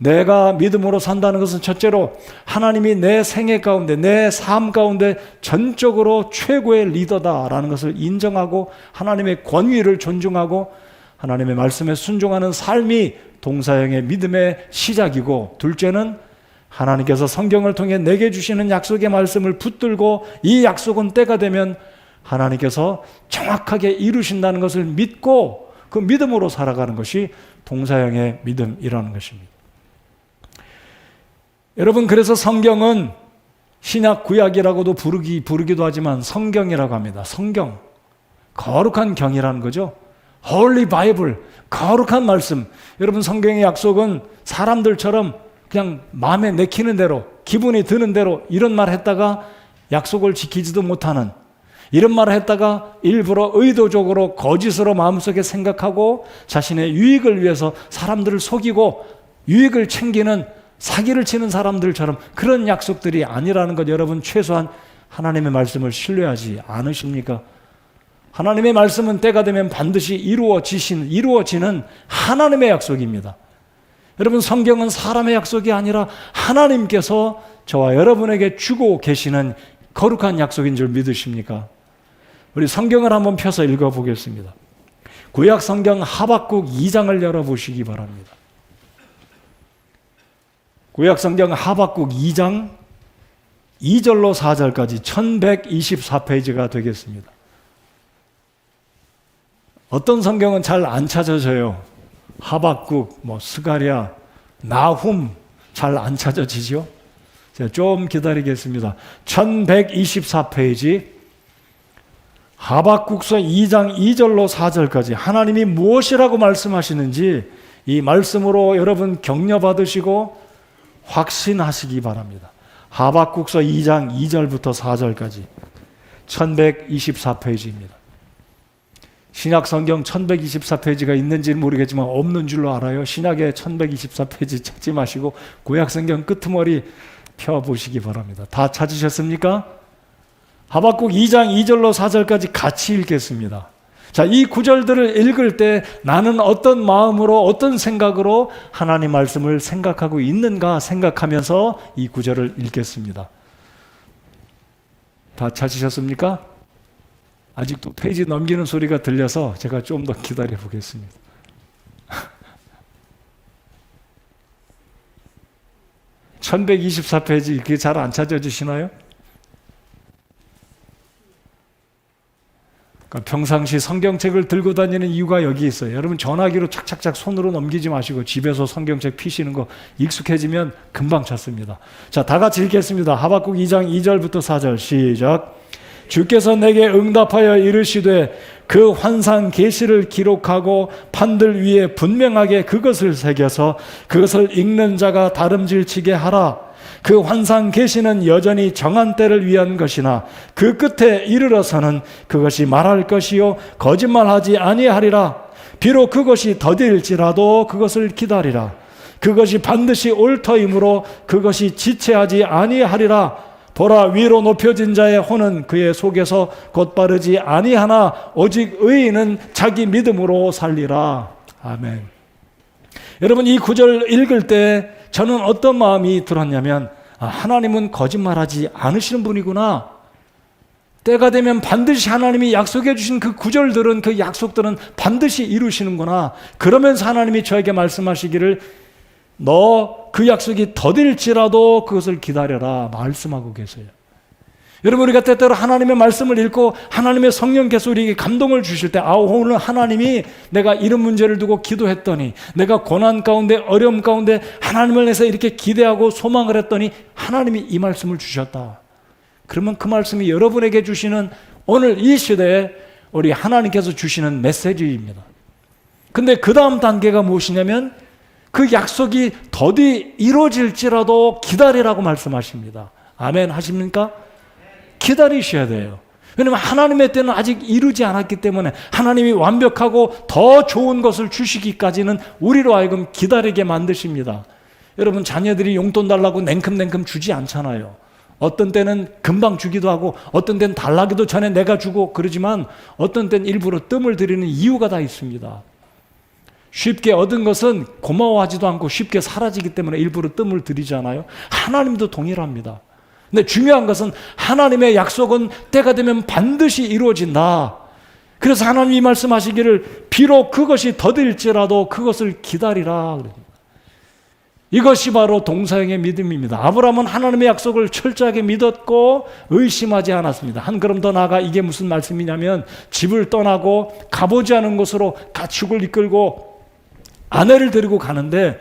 내가 믿음으로 산다는 것은 첫째로 하나님이 내 생애 가운데 내 삶 가운데 전적으로 최고의 리더다라는 것을 인정하고 하나님의 권위를 존중하고 하나님의 말씀에 순종하는 삶이 동사형의 믿음의 시작이고 둘째는 하나님께서 성경을 통해 내게 주시는 약속의 말씀을 붙들고 이 약속은 때가 되면 하나님께서 정확하게 이루신다는 것을 믿고 그 믿음으로 살아가는 것이 동사형의 믿음이라는 것입니다. 여러분 그래서 성경은 신약 구약이라고도 부르기도 하지만 성경이라고 합니다. 성경, 거룩한 경이라는 거죠. 홀리 바이블, 거룩한 말씀. 여러분, 성경의 약속은 사람들처럼 그냥 마음에 내키는 대로, 기분이 드는 대로 이런 말 했다가 약속을 지키지도 못하는, 이런 말을 했다가 일부러 의도적으로 거짓으로 마음속에 생각하고 자신의 유익을 위해서 사람들을 속이고 유익을 챙기는, 사기를 치는 사람들처럼 그런 약속들이 아니라는 것, 여러분 최소한 하나님의 말씀을 신뢰하지 않으십니까? 하나님의 말씀은 때가 되면 반드시 이루어지는 하나님의 약속입니다. 여러분, 성경은 사람의 약속이 아니라 하나님께서 저와 여러분에게 주고 계시는 거룩한 약속인 줄 믿으십니까? 우리 성경을 한번 펴서 읽어보겠습니다. 구약 성경 하박국 2장을 열어보시기 바랍니다. 구약 성경 하박국 2장 2절로 4절까지 1124페이지가 되겠습니다. 어떤 성경은 잘 안 찾아져요. 하박국, 스가랴, 나훔 잘 안 찾아지죠? 제가 좀 기다리겠습니다. 1124페이지 하박국서 2장 2절로 4절까지 하나님이 무엇이라고 말씀하시는지 이 말씀으로 여러분 격려받으시고 확신하시기 바랍니다. 하박국서 2장 2절부터 4절까지 1124페이지입니다. 신약 성경 1124페이지가 있는지는 모르겠지만 없는 줄로 알아요. 신약에 1124페이지 찾지 마시고 구약 성경 끄트머리 펴보시기 바랍니다. 다 찾으셨습니까? 하박국 2장 2절로 4절까지 같이 읽겠습니다. 자, 이 구절들을 읽을 때 나는 어떤 마음으로, 어떤 생각으로 하나님 말씀을 생각하고 있는가 생각하면서 이 구절을 읽겠습니다. 다 찾으셨습니까? 아직도 페이지 넘기는 소리가 들려서 제가 좀 더 기다려 보겠습니다. (1124페이지) 이렇게 잘 안 찾아주시나요? 그러니까 평상시 성경책을 들고 다니는 이유가 여기 있어요. 여러분, 전화기로 착착착 손으로 넘기지 마시고 집에서 성경책 피시는 거 익숙해지면 금방 찾습니다. 자, 다 같이 읽겠습니다. 하박국 2장 2절부터 4절 시작. 주께서 내게 응답하여 이르시되 그 환상 계시를 기록하고 판들 위에 분명하게 그것을 새겨서 그것을 읽는 자가 다름질치게 하라. 그 환상 계시는 여전히 정한 때를 위한 것이나 그 끝에 이르러서는 그것이 말할 것이요 거짓말하지 아니하리라. 비록 그것이 더딜지라도 그것을 기다리라. 그것이 반드시 옳터이므로 그것이 지체하지 아니하리라. 보라, 위로 높여진 자의 혼은 그의 속에서 곧바르지 아니하나 오직 의인은 자기 믿음으로 살리라. 아멘. 여러분, 이 구절 읽을 때 저는 어떤 마음이 들었냐면, 하나님은 거짓말하지 않으시는 분이구나. 때가 되면 반드시 하나님이 약속해 주신 그 구절들은, 그 약속들은 반드시 이루시는구나. 그러면서 하나님이 저에게 말씀하시기를 너 그 약속이 더딜지라도 그것을 기다려라 말씀하고 계세요. 여러분, 우리가 때때로 하나님의 말씀을 읽고 하나님의 성령께서 우리에게 감동을 주실 때, 오늘 하나님이 내가 이런 문제를 두고 기도했더니, 내가 고난 가운데 어려움 가운데 하나님을 내서 이렇게 기대하고 소망을 했더니 하나님이 이 말씀을 주셨다. 그러면 그 말씀이 여러분에게 주시는, 오늘 이 시대에 우리 하나님께서 주시는 메시지입니다. 근데 그 다음 단계가 무엇이냐면 그 약속이 더디 이루어질지라도 기다리라고 말씀하십니다. 아멘 하십니까? 기다리셔야 돼요. 왜냐하면 하나님의 때는 아직 이루지 않았기 때문에 하나님이 완벽하고 더 좋은 것을 주시기까지는 우리로 하여금 기다리게 만드십니다. 여러분, 자녀들이 용돈 달라고 냉큼냉큼 주지 않잖아요. 어떤 때는 금방 주기도 하고 어떤 때는 달라기도 전에 내가 주고 그러지만 어떤 때는 일부러 뜸을 들이는 이유가 다 있습니다. 쉽게 얻은 것은 고마워하지도 않고 쉽게 사라지기 때문에 일부러 뜸을 들이잖아요. 하나님도 동일합니다. 근데 중요한 것은 하나님의 약속은 때가 되면 반드시 이루어진다. 그래서 하나님이 말씀하시기를 비록 그것이 더딜지라도 그것을 기다리라. 이것이 바로 동서양의 믿음입니다. 아브라함은 하나님의 약속을 철저하게 믿었고 의심하지 않았습니다. 한 걸음 더 나아가 이게 무슨 말씀이냐면 집을 떠나고 가보지 않은 곳으로 가축을 이끌고 아내를 데리고 가는데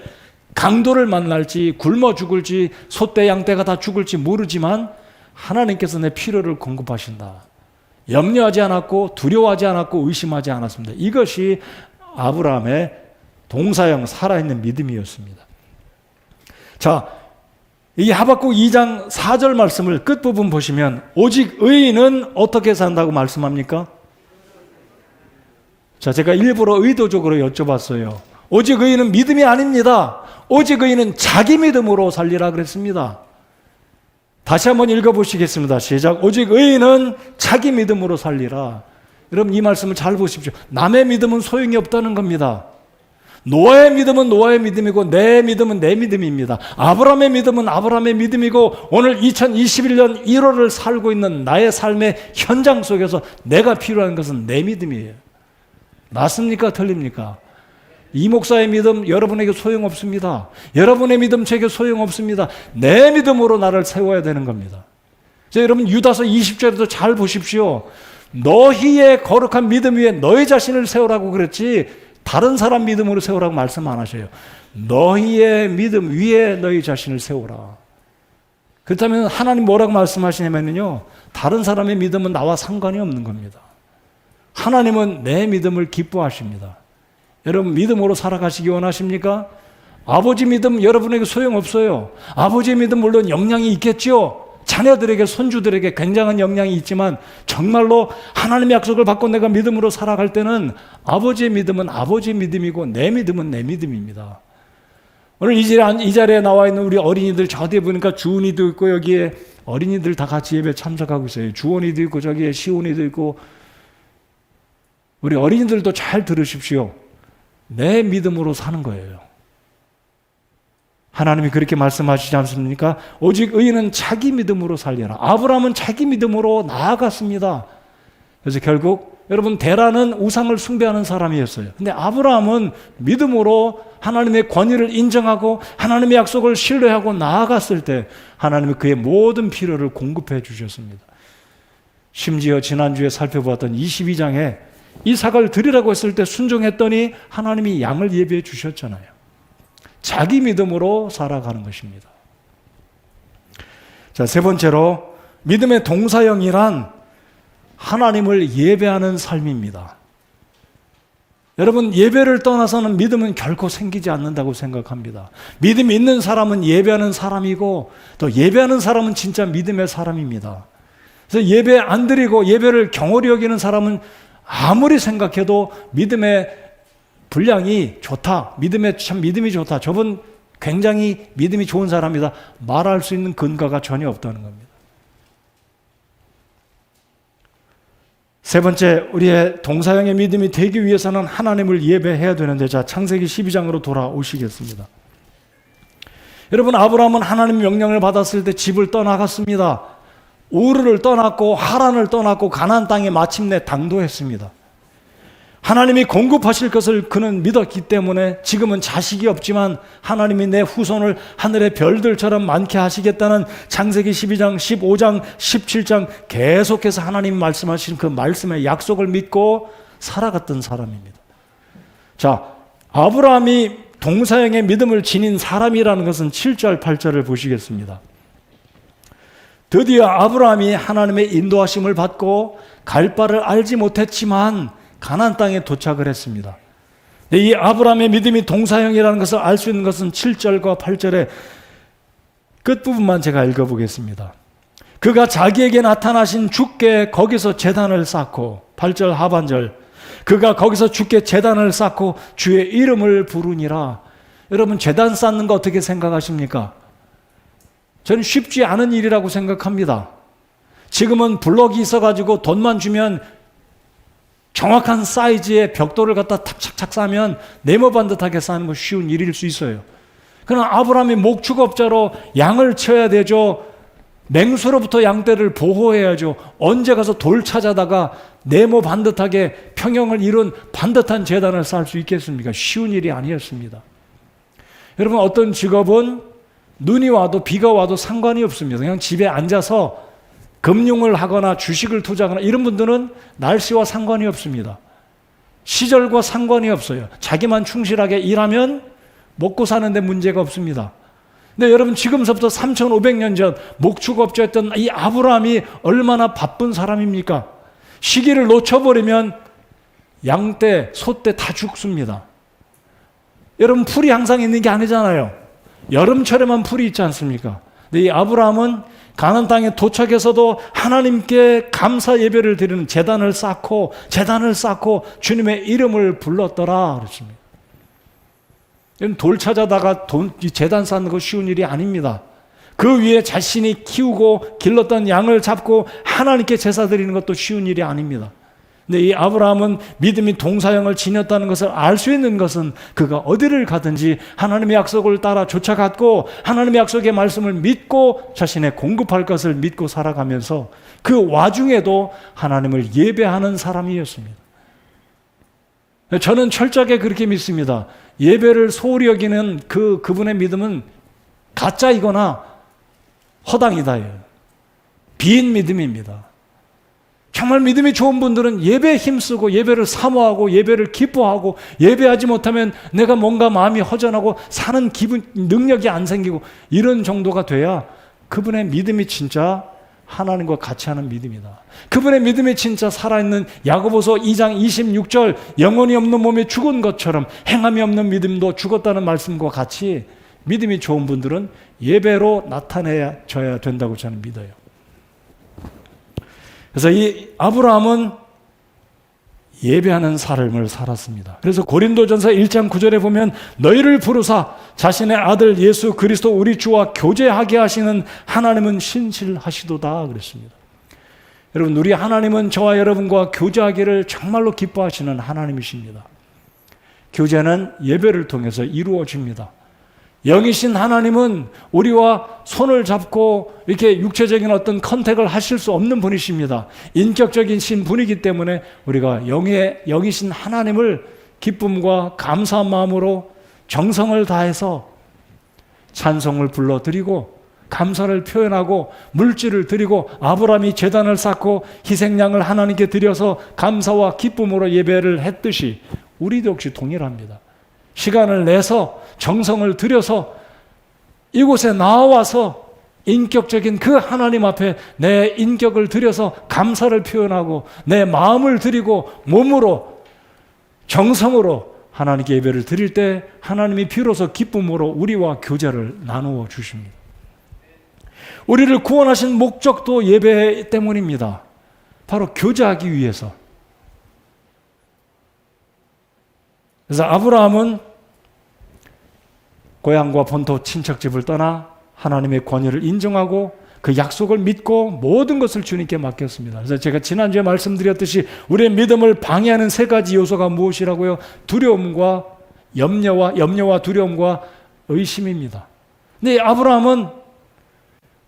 강도를 만날지 굶어 죽을지 소떼 양떼가 다 죽을지 모르지만 하나님께서 내 필요를 공급하신다. 염려하지 않았고 두려워하지 않았고 의심하지 않았습니다. 이것이 아브라함의 동사형 살아있는 믿음이었습니다. 자, 이 하박국 2장 4절 말씀을 끝부분 보시면 오직 의인은 어떻게 산다고 말씀합니까? 자, 제가 일부러 의도적으로 여쭤봤어요. 오직 의인은 믿음이 아닙니다. 오직 의인은 자기 믿음으로 살리라 그랬습니다. 다시 한번 읽어보시겠습니다. 시작. 오직 의인은 자기 믿음으로 살리라. 여러분 이 말씀을 잘 보십시오. 남의 믿음은 소용이 없다는 겁니다. 노아의 믿음은 노아의 믿음이고 내 믿음은 내 믿음입니다. 아브라함의 믿음은 아브라함의 믿음이고 오늘 2021년 1월을 살고 있는 나의 삶의 현장 속에서 내가 필요한 것은 내 믿음이에요. 맞습니까? 틀립니까? 이 목사의 믿음 여러분에게 소용없습니다. 여러분의 믿음 제게 소용없습니다. 내 믿음으로 나를 세워야 되는 겁니다. 자, 여러분 유다서 20절에도 잘 보십시오. 너희의 거룩한 믿음 위에 너희 자신을 세우라고 그랬지 다른 사람 믿음으로 세우라고 말씀 안 하셔요. 너희의 믿음 위에 너희 자신을 세우라. 그렇다면 하나님 뭐라고 말씀하시냐면요, 다른 사람의 믿음은 나와 상관이 없는 겁니다. 하나님은 내 믿음을 기뻐하십니다. 여러분 믿음으로 살아가시기 원하십니까? 아버지 믿음 여러분에게 소용없어요. 아버지의 믿음 물론 영향이 있겠죠. 자녀들에게 손주들에게 굉장한 영향이 있지만 정말로 하나님의 약속을 받고 내가 믿음으로 살아갈 때는 아버지의 믿음은 아버지의 믿음이고 내 믿음은 내 믿음입니다. 오늘 이 자리에 나와 있는 우리 어린이들 저 뒤에 보니까 주은이도 있고 여기에 어린이들 다 같이 예배 참석하고 있어요. 주원이도 있고 저기에 시온이도 있고 우리 어린이들도 잘 들으십시오. 내 믿음으로 사는 거예요. 하나님이 그렇게 말씀하시지 않습니까? 오직 의인은 자기 믿음으로 살려라. 아브라함은 자기 믿음으로 나아갔습니다. 그래서 결국 여러분 데라는 우상을 숭배하는 사람이었어요. 근데 아브라함은 믿음으로 하나님의 권위를 인정하고 하나님의 약속을 신뢰하고 나아갔을 때 하나님이 그의 모든 필요를 공급해 주셨습니다. 심지어 지난주에 살펴보았던 22장에 이삭을 드리라고 했을 때 순종했더니 하나님이 양을 예비해 주셨잖아요. 자기 믿음으로 살아가는 것입니다. 자, 세 번째로 믿음의 동사형이란 하나님을 예배하는 삶입니다. 여러분 예배를 떠나서는 믿음은 결코 생기지 않는다고 생각합니다. 믿음이 있는 사람은 예배하는 사람이고 또 예배하는 사람은 진짜 믿음의 사람입니다. 그래서 예배 안 드리고 예배를 경홀히 여기는 사람은 아무리 생각해도 믿음의 분량이 좋다. 믿음이 좋다. 저분 굉장히 믿음이 좋은 사람이다. 말할 수 있는 근거가 전혀 없다는 겁니다. 세 번째, 우리의 동사형의 믿음이 되기 위해서는 하나님을 예배해야 되는데, 자, 창세기 12장으로 돌아오시겠습니다. 여러분, 아브라함은 하나님 명령을 받았을 때 집을 떠나갔습니다. 우르를 떠났고 하란을 떠났고 가나안 땅에 마침내 당도했습니다. 하나님이 공급하실 것을 그는 믿었기 때문에 지금은 자식이 없지만 하나님이 내 후손을 하늘의 별들처럼 많게 하시겠다는 창세기 12장, 15장, 17장 계속해서 하나님이 말씀하신 그 말씀의 약속을 믿고 살아갔던 사람입니다. 자, 아브라함이 동사형의 믿음을 지닌 사람이라는 것은 7절, 8절을 보시겠습니다. 드디어 아브라함이 하나님의 인도하심을 받고 갈 바를 알지 못했지만 가나안 땅에 도착을 했습니다. 이 아브라함의 믿음이 동사형이라는 것을 알 수 있는 것은 7절과 8절의 끝부분만 제가 읽어보겠습니다. 그가 자기에게 나타나신 주께 거기서 제단을 쌓고 8절 하반절 그가 거기서 주께 제단을 쌓고 주의 이름을 부르니라. 여러분 제단 쌓는 거 어떻게 생각하십니까? 저는 쉽지 않은 일이라고 생각합니다. 지금은 블럭이 있어가지고 돈만 주면 정확한 사이즈의 벽돌을 갖다 탁착착 쌓으면 네모 반듯하게 쌓는 거 쉬운 일일 수 있어요. 그러나 아브라함이 목축업자로 양을 쳐야 되죠. 맹수로부터 양떼를 보호해야죠. 언제 가서 돌 찾아다가 네모 반듯하게 평형을 이룬 반듯한 제단을 쌓을 수 있겠습니까? 쉬운 일이 아니었습니다. 여러분 어떤 직업은 눈이 와도 비가 와도 상관이 없습니다. 그냥 집에 앉아서 금융을 하거나 주식을 투자하거나 이런 분들은 날씨와 상관이 없습니다. 시절과 상관이 없어요. 자기만 충실하게 일하면 먹고 사는데 문제가 없습니다. 근데 여러분 지금서부터 3,500년 전 목축업자였던 이 아브라함이 얼마나 바쁜 사람입니까? 시기를 놓쳐버리면 양떼, 소떼 다 죽습니다. 여러분, 풀이 항상 있는 게 아니잖아요. 여름철에만 풀이 있지 않습니까? 근데 이 아브라함은 가나안 땅에 도착해서도 하나님께 감사 예배를 드리는 제단을 쌓고 주님의 이름을 불렀더라 그랬습니다. 돌 찾아다가 제단 쌓는 거 쉬운 일이 아닙니다. 그 위에 자신이 키우고 길렀던 양을 잡고 하나님께 제사 드리는 것도 쉬운 일이 아닙니다. 근데 이 아브라함은 믿음이 동사형을 지녔다는 것을 알 수 있는 것은 그가 어디를 가든지 하나님의 약속을 따라 쫓아갔고 하나님의 약속의 말씀을 믿고 자신의 공급할 것을 믿고 살아가면서 그 와중에도 하나님을 예배하는 사람이었습니다. 저는 철저하게 그렇게 믿습니다. 예배를 소홀히 여기는 그분의 믿음은 가짜이거나 허당이다예요. 빈 믿음입니다. 정말 믿음이 좋은 분들은 예배에 힘쓰고 예배를 사모하고 예배를 기뻐하고 예배하지 못하면 내가 뭔가 마음이 허전하고 사는 능력이 안 생기고 이런 정도가 돼야 그분의 믿음이 진짜 하나님과 같이 하는 믿음이다. 그분의 믿음이 진짜 살아있는 야고보서 2장 26절 영혼이 없는 몸이 죽은 것처럼 행함이 없는 믿음도 죽었다는 말씀과 같이 믿음이 좋은 분들은 예배로 나타내줘야 된다고 저는 믿어요. 그래서 이 아브라함은 예배하는 삶을 살았습니다. 그래서 고린도전서 1장 9절에 보면 너희를 부르사 자신의 아들 예수 그리스도 우리 주와 교제하게 하시는 하나님은 신실하시도다 그랬습니다. 여러분, 우리 하나님은 저와 여러분과 교제하기를 정말로 기뻐하시는 하나님이십니다. 교제는 예배를 통해서 이루어집니다. 영이신 하나님은 우리와 손을 잡고 이렇게 육체적인 어떤 컨택을 하실 수 없는 분이십니다. 인격적인 신 분이기 때문에 우리가 영이신 하나님을 기쁨과 감사한 마음으로 정성을 다해서 찬송을 불러드리고 감사를 표현하고 물질을 드리고 아브라함이 제단을 쌓고 희생양을 하나님께 드려서 감사와 기쁨으로 예배를 했듯이 우리도 역시 동일합니다. 시간을 내서 정성을 들여서 이곳에 나와서 인격적인 그 하나님 앞에 내 인격을 들여서 감사를 표현하고 내 마음을 드리고 몸으로 정성으로 하나님께 예배를 드릴 때 하나님이 비로소 기쁨으로 우리와 교제를 나누어 주십니다. 우리를 구원하신 목적도 예배 때문입니다. 바로 교제하기 위해서. 그래서 아브라함은 고향과 본토 친척집을 떠나 하나님의 권위를 인정하고 그 약속을 믿고 모든 것을 주님께 맡겼습니다. 그래서 제가 지난주에 말씀드렸듯이 우리의 믿음을 방해하는 세 가지 요소가 무엇이라고요? 두려움과 염려와 두려움과 의심입니다. 근데 아브라함은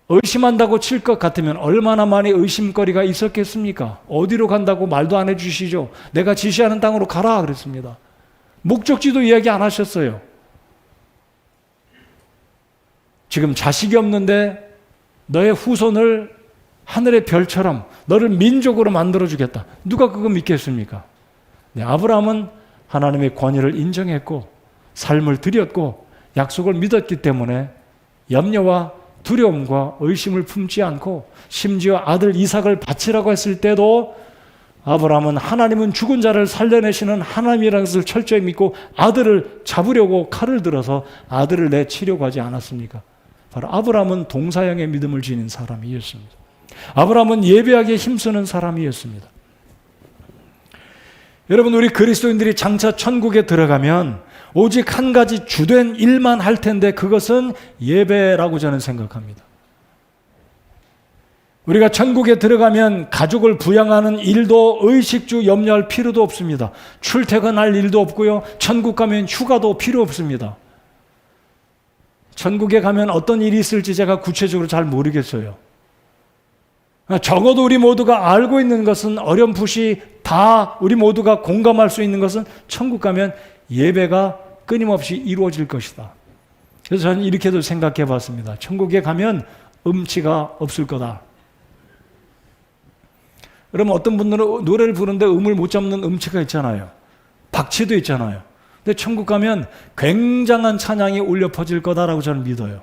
의심한다고 칠 것 같으면 얼마나 많이 의심거리가 있었겠습니까? 어디로 간다고 말도 안 해주시죠. 내가 지시하는 땅으로 가라 그랬습니다. 목적지도 이야기 안 하셨어요. 지금 자식이 없는데 너의 후손을 하늘의 별처럼 너를 민족으로 만들어주겠다. 누가 그거 믿겠습니까? 네, 아브라함은 하나님의 권위를 인정했고 삶을 드렸고 약속을 믿었기 때문에 염려와 두려움과 의심을 품지 않고 심지어 아들 이삭을 바치라고 했을 때도 아브라함은 하나님은 죽은 자를 살려내시는 하나님이라는 것을 철저히 믿고 아들을 잡으려고 칼을 들어서 아들을 내치려고 하지 않았습니까? 바로 아브라함은 동사형의 믿음을 지닌 사람이었습니다. 아브라함은 예배하기에 힘쓰는 사람이었습니다. 여러분, 우리 그리스도인들이 장차 천국에 들어가면 오직 한 가지 주된 일만 할 텐데 그것은 예배라고 저는 생각합니다. 우리가 천국에 들어가면 가족을 부양하는 일도 의식주 염려할 필요도 없습니다. 출퇴근할 일도 없고요. 천국 가면 휴가도 필요 없습니다. 천국에 가면 어떤 일이 있을지 제가 구체적으로 잘 모르겠어요. 적어도 우리 모두가 알고 있는 것은 어렴풋이 다 우리 모두가 공감할 수 있는 것은 천국 가면 예배가 끊임없이 이루어질 것이다. 그래서 저는 이렇게도 생각해 봤습니다. 천국에 가면 음치가 없을 거다. 그러면 어떤 분들은 노래를 부르는데 음을 못 잡는 음치가 있잖아요. 박치도 있잖아요. 근데 천국 가면 굉장한 찬양이 울려 퍼질 거다라고 저는 믿어요.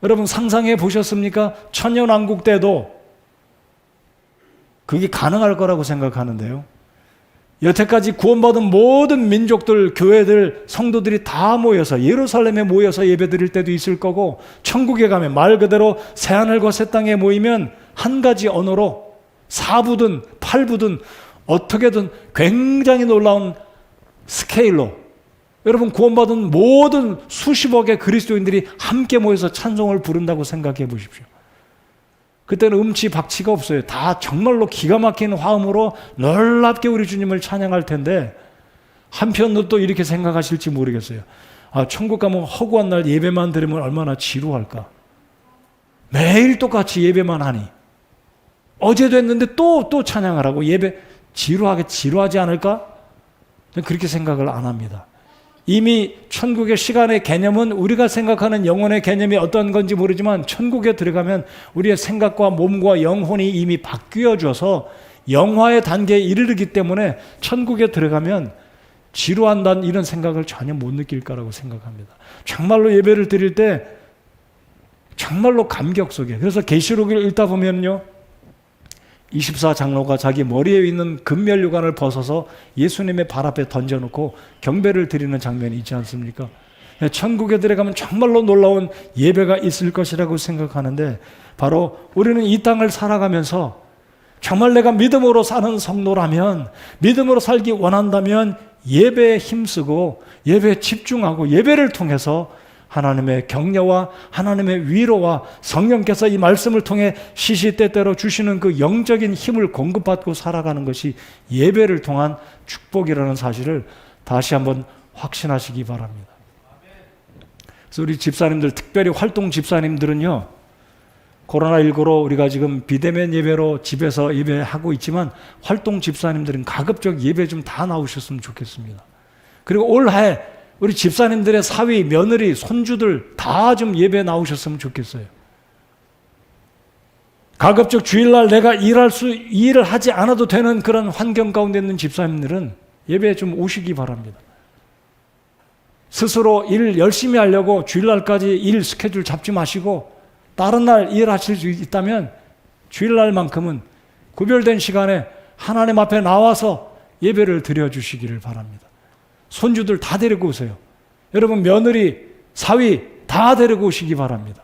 여러분 상상해 보셨습니까? 천년왕국 때도 그게 가능할 거라고 생각하는데요. 여태까지 구원받은 모든 민족들, 교회들, 성도들이 다 모여서 예루살렘에 모여서 예배드릴 때도 있을 거고, 천국에 가면 말 그대로 새하늘과 새 땅에 모이면 한 가지 언어로 4부든 8부든 어떻게든 굉장히 놀라운 스케일로 여러분 구원받은 모든 수십억의 그리스도인들이 함께 모여서 찬송을 부른다고 생각해 보십시오. 그때는 음치 박치가 없어요. 다 정말로 기가 막힌 화음으로 놀랍게 우리 주님을 찬양할 텐데, 한편으로 또 이렇게 생각하실지 모르겠어요. 아, 천국 가면 허구한 날 예배만 드리면 얼마나 지루할까. 매일 똑같이 예배만 하니 어제도 했는데 또 찬양하라고 예배 지루하지 않을까? 저는 그렇게 생각을 안 합니다. 이미 천국의 시간의 개념은 우리가 생각하는 영혼의 개념이 어떤 건지 모르지만 천국에 들어가면 우리의 생각과 몸과 영혼이 이미 바뀌어져서 영화의 단계에 이르르기 때문에 천국에 들어가면 지루한다는 이런 생각을 전혀 못 느낄 거라고 생각합니다. 정말로 예배를 드릴 때 정말로 감격 속에, 그래서 계시록을 읽다 보면요, 24장로가 자기 머리에 있는 금면류관을 벗어서 예수님의 발 앞에 던져놓고 경배를 드리는 장면이 있지 않습니까? 천국에 들어가면 정말로 놀라운 예배가 있을 것이라고 생각하는데, 바로 우리는 이 땅을 살아가면서 정말 내가 믿음으로 사는 성도라면, 믿음으로 살기 원한다면 예배에 힘쓰고 예배에 집중하고 예배를 통해서 하나님의 격려와 하나님의 위로와 성령께서 이 말씀을 통해 시시때때로 주시는 그 영적인 힘을 공급받고 살아가는 것이 예배를 통한 축복이라는 사실을 다시 한번 확신하시기 바랍니다. 그래서 우리 집사님들, 특별히 활동 집사님들은요, 코로나19로 우리가 지금 비대면 예배로 집에서 예배하고 있지만 활동 집사님들은 가급적 예배 좀 다 나오셨으면 좋겠습니다. 그리고 올해 우리 집사님들의 사위, 며느리, 손주들 다 좀 예배 나오셨으면 좋겠어요. 가급적 주일날 내가 일을 하지 않아도 되는 그런 환경 가운데 있는 집사님들은 예배에 좀 오시기 바랍니다. 스스로 일 열심히 하려고 주일날까지 일 스케줄 잡지 마시고 다른 날 일하실 수 있다면 주일날만큼은 구별된 시간에 하나님 앞에 나와서 예배를 드려주시기를 바랍니다. 손주들 다 데리고 오세요. 여러분 며느리, 사위 다 데리고 오시기 바랍니다.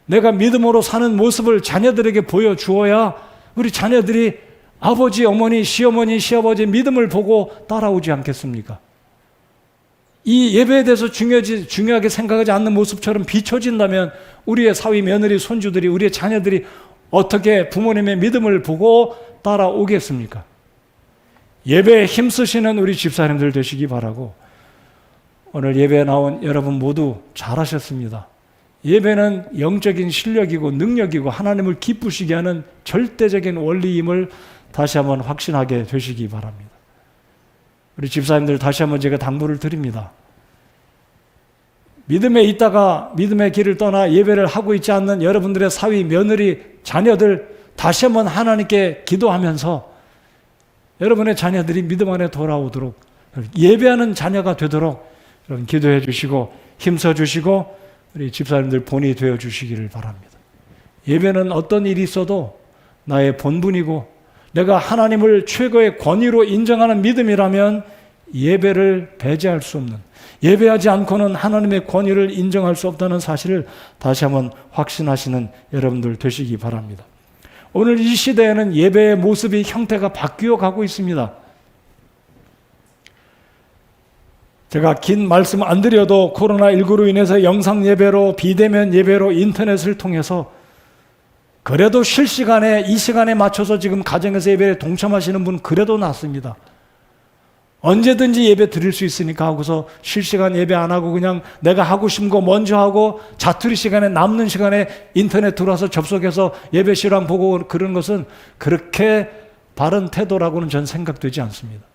내가 믿음으로 사는 모습을 자녀들에게 보여주어야 우리 자녀들이 아버지, 어머니, 시어머니, 시아버지의 믿음을 보고 따라오지 않겠습니까? 이 예배에 대해서 중요하게 생각하지 않는 모습처럼 비춰진다면 우리의 사위, 며느리, 손주들이, 우리의 자녀들이 어떻게 부모님의 믿음을 보고 따라오겠습니까? 예배에 힘쓰시는 우리 집사님들 되시기 바라고, 오늘 예배에 나온 여러분 모두 잘하셨습니다. 예배는 영적인 실력이고 능력이고 하나님을 기쁘시게 하는 절대적인 원리임을 다시 한번 확신하게 되시기 바랍니다. 우리 집사님들 다시 한번 제가 당부를 드립니다. 믿음에 있다가 믿음의 길을 떠나 예배를 하고 있지 않는 여러분들의 사위, 며느리, 자녀들 다시 한번 하나님께 기도하면서 여러분의 자녀들이 믿음 안에 돌아오도록, 예배하는 자녀가 되도록 여러분 기도해 주시고 힘써 주시고 우리 집사님들 본이 되어 주시기를 바랍니다. 예배는 어떤 일이 있어도 나의 본분이고 내가 하나님을 최고의 권위로 인정하는 믿음이라면 예배를 배제할 수 없는, 예배하지 않고는 하나님의 권위를 인정할 수 없다는 사실을 다시 한번 확신하시는 여러분들 되시기 바랍니다. 오늘 이 시대에는 예배의 모습이, 형태가 바뀌어 가고 있습니다. 제가 긴 말씀 안 드려도 코로나19로 인해서 영상 예배로, 비대면 예배로, 인터넷을 통해서 그래도 실시간에 이 시간에 맞춰서 지금 가정에서 예배에 동참하시는 분 그래도 낫습니다. 언제든지 예배 드릴 수 있으니까 하고서 실시간 예배 안 하고 그냥 내가 하고 싶은 거 먼저 하고 자투리 시간에, 남는 시간에 인터넷 들어와서 접속해서 예배 실황 보고 그런 것은 그렇게 바른 태도라고는 전 생각되지 않습니다.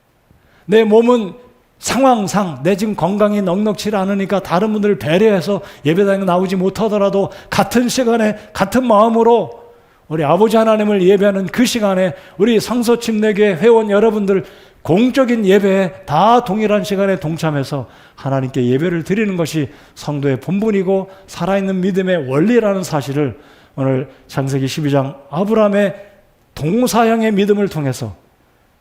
내 몸은 상황상 내 지금 건강이 넉넉치 않으니까 다른 분들을 배려해서 예배당에 나오지 못하더라도 같은 시간에 같은 마음으로 우리 아버지 하나님을 예배하는 그 시간에 우리 성서침례교회 회원 여러분들 공적인 예배에 다 동일한 시간에 동참해서 하나님께 예배를 드리는 것이 성도의 본분이고 살아있는 믿음의 원리라는 사실을 오늘 창세기 12장 아브라함의 동사형의 믿음을 통해서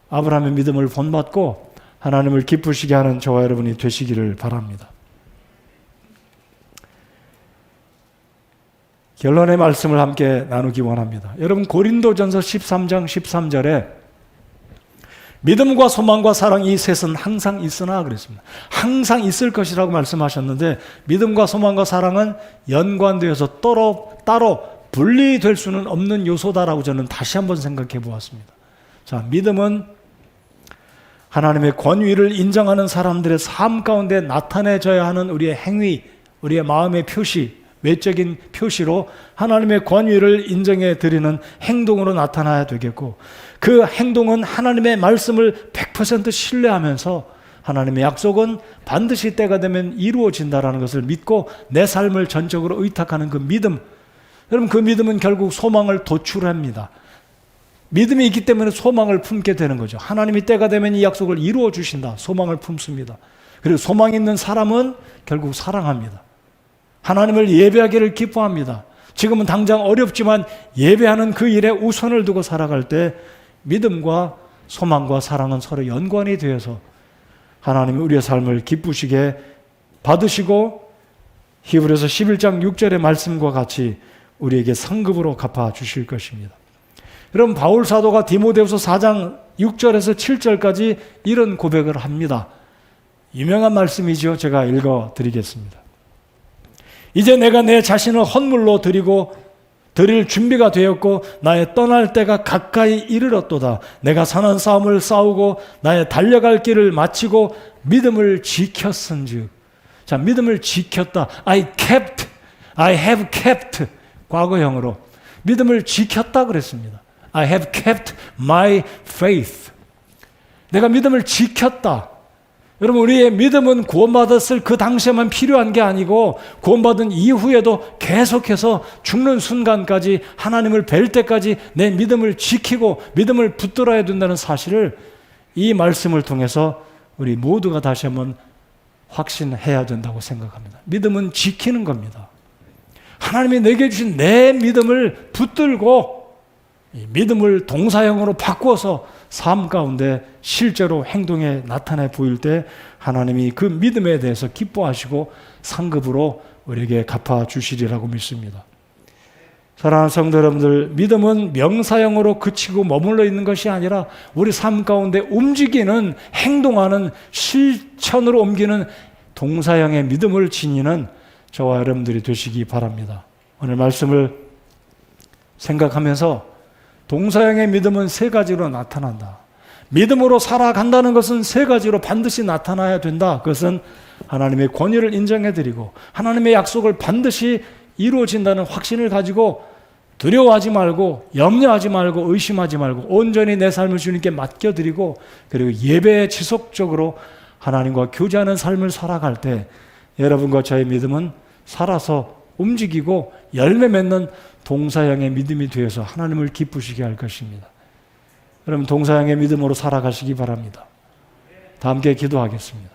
아브라함의 믿음을 본받고 하나님을 기쁘시게 하는 저와 여러분이 되시기를 바랍니다. 결론의 말씀을 함께 나누기 원합니다. 여러분 고린도전서 13장 13절에 믿음과 소망과 사랑 이 셋은 항상 있으나 그랬습니다. 항상 있을 것이라고 말씀하셨는데 믿음과 소망과 사랑은 연관되어서 따로 분리될 수는 없는 요소다라고 저는 다시 한번 생각해 보았습니다. 자, 믿음은 하나님의 권위를 인정하는 사람들의 삶 가운데 나타내져야 하는 우리의 행위, 우리의 마음의 표시, 외적인 표시로 하나님의 권위를 인정해 드리는 행동으로 나타나야 되겠고, 그 행동은 하나님의 말씀을 100% 신뢰하면서 하나님의 약속은 반드시 때가 되면 이루어진다라는 것을 믿고 내 삶을 전적으로 의탁하는 그 믿음, 여러분 그 믿음은 결국 소망을 도출합니다. 믿음이 있기 때문에 소망을 품게 되는 거죠. 하나님이 때가 되면 이 약속을 이루어 주신다. 소망을 품습니다. 그리고 소망 있는 사람은 결국 사랑합니다. 하나님을 예배하기를 기뻐합니다. 지금은 당장 어렵지만 예배하는 그 일에 우선을 두고 살아갈 때 믿음과 소망과 사랑은 서로 연관이 되어서 하나님이 우리의 삶을 기쁘시게 받으시고 히브리서 11장 6절의 말씀과 같이 우리에게 상급으로 갚아 주실 것입니다. 여러분 바울 사도가 디모데후서 4장 6절에서 7절까지 이런 고백을 합니다. 유명한 말씀이죠. 제가 읽어 드리겠습니다. 이제 내가 내 자신을 헌물로 드릴 준비가 되었고 나의 떠날 때가 가까이 이르렀도다. 내가 선한 싸움을 싸우고 나의 달려갈 길을 마치고 믿음을 지켰은즉. 자, 믿음을 지켰다. I have kept 과거형으로 믿음을 지켰다 그랬습니다. I have kept my faith. 내가 믿음을 지켰다. 여러분 우리의 믿음은 구원받았을 그 당시에만 필요한 게 아니고 구원받은 이후에도 계속해서 죽는 순간까지 하나님을 뵐 때까지 내 믿음을 지키고 믿음을 붙들어야 된다는 사실을 이 말씀을 통해서 우리 모두가 다시 한번 확신해야 된다고 생각합니다. 믿음은 지키는 겁니다. 하나님이 내게 주신 내 믿음을 붙들고 이 믿음을 동사형으로 바꾸어서 삶 가운데 실제로 행동에 나타내 보일 때 하나님이 그 믿음에 대해서 기뻐하시고 상급으로 우리에게 갚아주시리라고 믿습니다. 사랑하는 성도 여러분들, 믿음은 명사형으로 그치고 머물러 있는 것이 아니라 우리 삶 가운데 움직이는, 행동하는, 실천으로 옮기는 동사형의 믿음을 지니는 저와 여러분들이 되시기 바랍니다. 오늘 말씀을 생각하면서 동사형의 믿음은 세 가지로 나타난다. 믿음으로 살아간다는 것은 세 가지로 반드시 나타나야 된다. 그것은 하나님의 권위를 인정해드리고 하나님의 약속을 반드시 이루어진다는 확신을 가지고 두려워하지 말고 염려하지 말고 의심하지 말고 온전히 내 삶을 주님께 맡겨드리고 그리고 예배에 지속적으로 하나님과 교제하는 삶을 살아갈 때 여러분과 저의 믿음은 살아서 움직이고 열매 맺는 동사형의 믿음이 되어서 하나님을 기쁘시게 할 것입니다. 여러분 동사형의 믿음으로 살아가시기 바랍니다. 다 함께 기도하겠습니다.